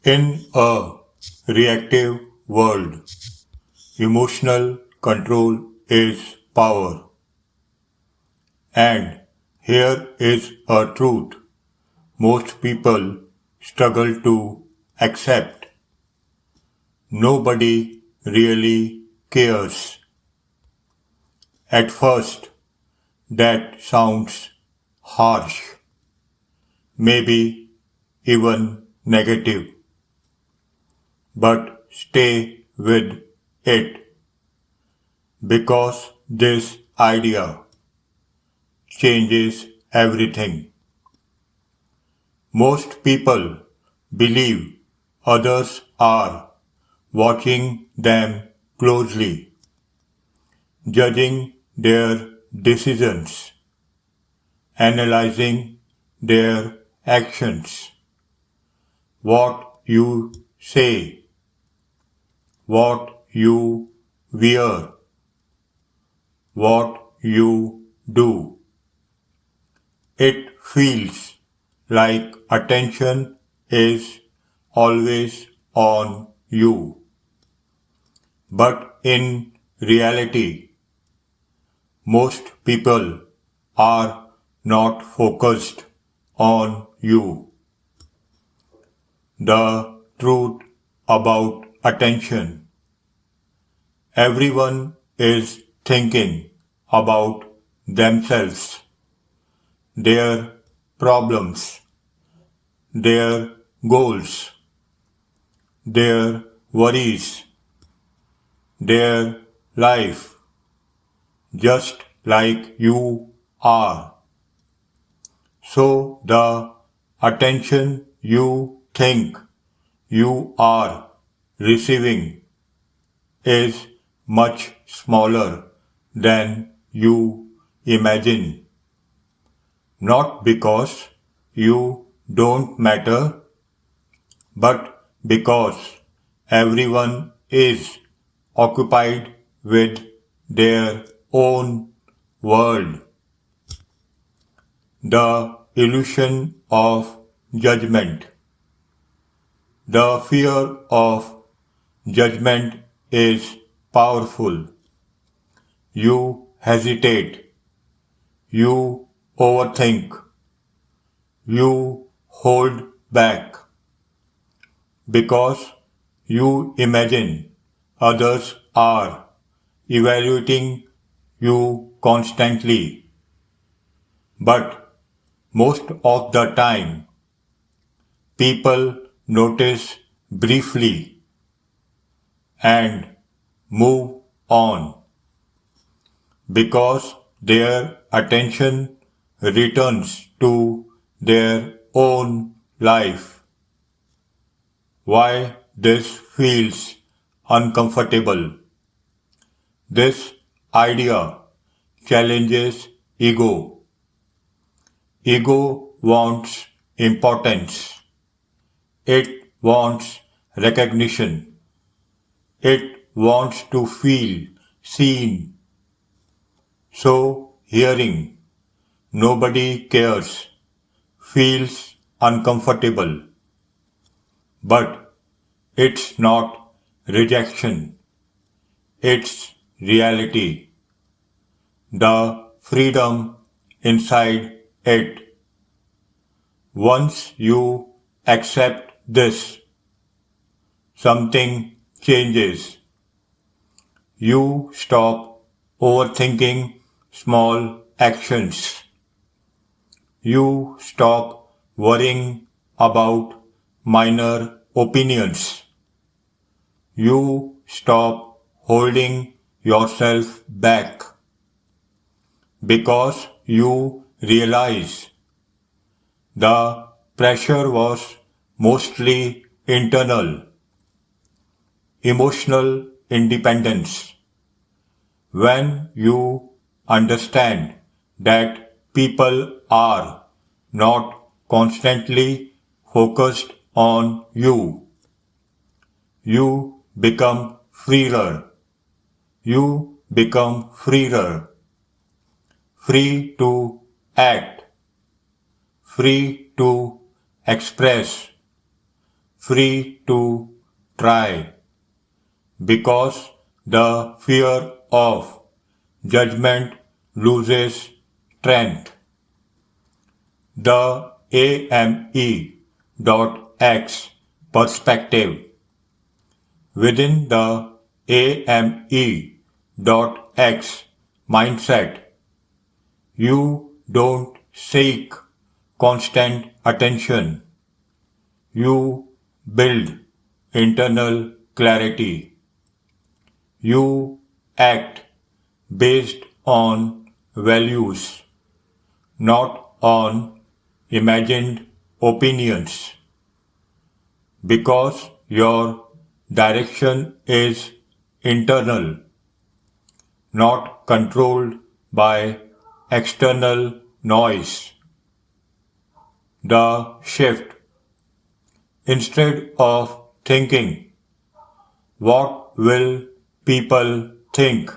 In a reactive world, emotional control is power. And here is a truth most people struggle to accept. Nobody really cares. At first, that sounds harsh, maybe even negative, but stay with it because this idea changes everything. Most people believe others are watching them closely, judging their decisions, analyzing their actions, what you say, what you wear, what you do. It feels like attention is always on you. But in reality, most people are not focused on you. The truth about attention. Everyone is thinking about themselves, their problems, their goals, their worries, their life, just like you are. So the attention you think you are receiving is much smaller than you imagine. Not because you don't matter, but because everyone is occupied with their own world. The illusion of judgment. The fear of judgment is powerful. You hesitate, you overthink, you hold back because you imagine others are evaluating you constantly. But most of the time, people notice briefly and move on because their attention returns to their own life. Why this feels uncomfortable? This idea challenges ego. Ego wants importance. It wants recognition. It wants to feel seen. So hearing nobody cares feels uncomfortable. But it's not rejection. It's reality. The freedom inside it. Once you accept this, something changes. You stop overthinking small actions. You stop worrying about minor opinions. You stop holding yourself back because you realize the pressure was mostly internal, emotional independence. When you understand that people are not constantly focused on you, you become freer. You become freer, free to act, free to express, free to try, because the fear of judgment loses strength. The AME.X perspective. Within the AME.X mindset, you don't seek constant attention. You build internal clarity. You act based on values, not on imagined opinions, because your direction is internal, not controlled by external noise. The shift. Instead of thinking, what will people think?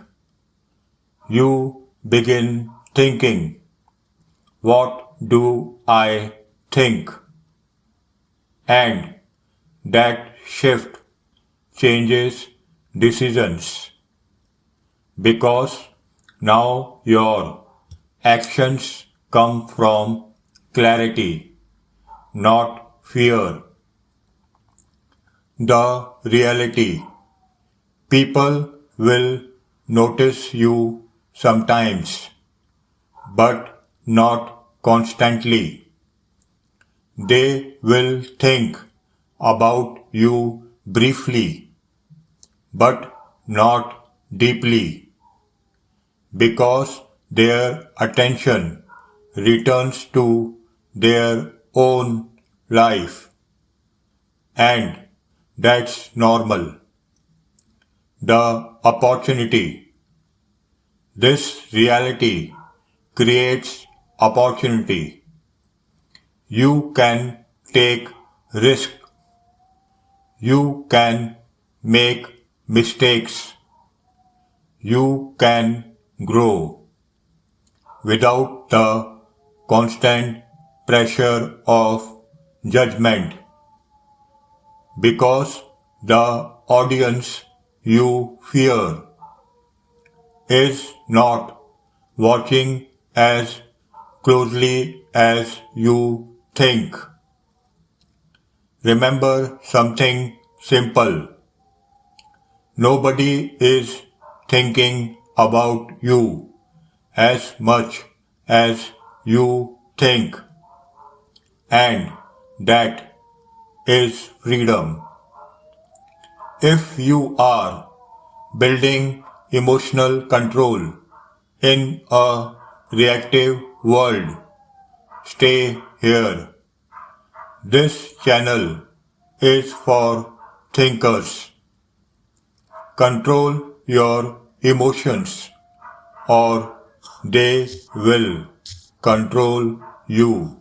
You begin thinking, what do I think? And that shift changes decisions, because now your actions come from clarity, not fear. The reality. People will notice you sometimes, but not constantly. They will think about you briefly, but not deeply, because their attention returns to their own life, and that's normal. The opportunity. This reality creates opportunity. You can take risk. You can make mistakes. You can grow without the constant pressure of judgment, because the audience you fear is not watching as closely as you think. Remember something simple. Nobody is thinking about you as much as you think, and that is freedom. If you are building emotional control in a reactive world, stay here. This channel is for thinkers. Control your emotions, or they will control you.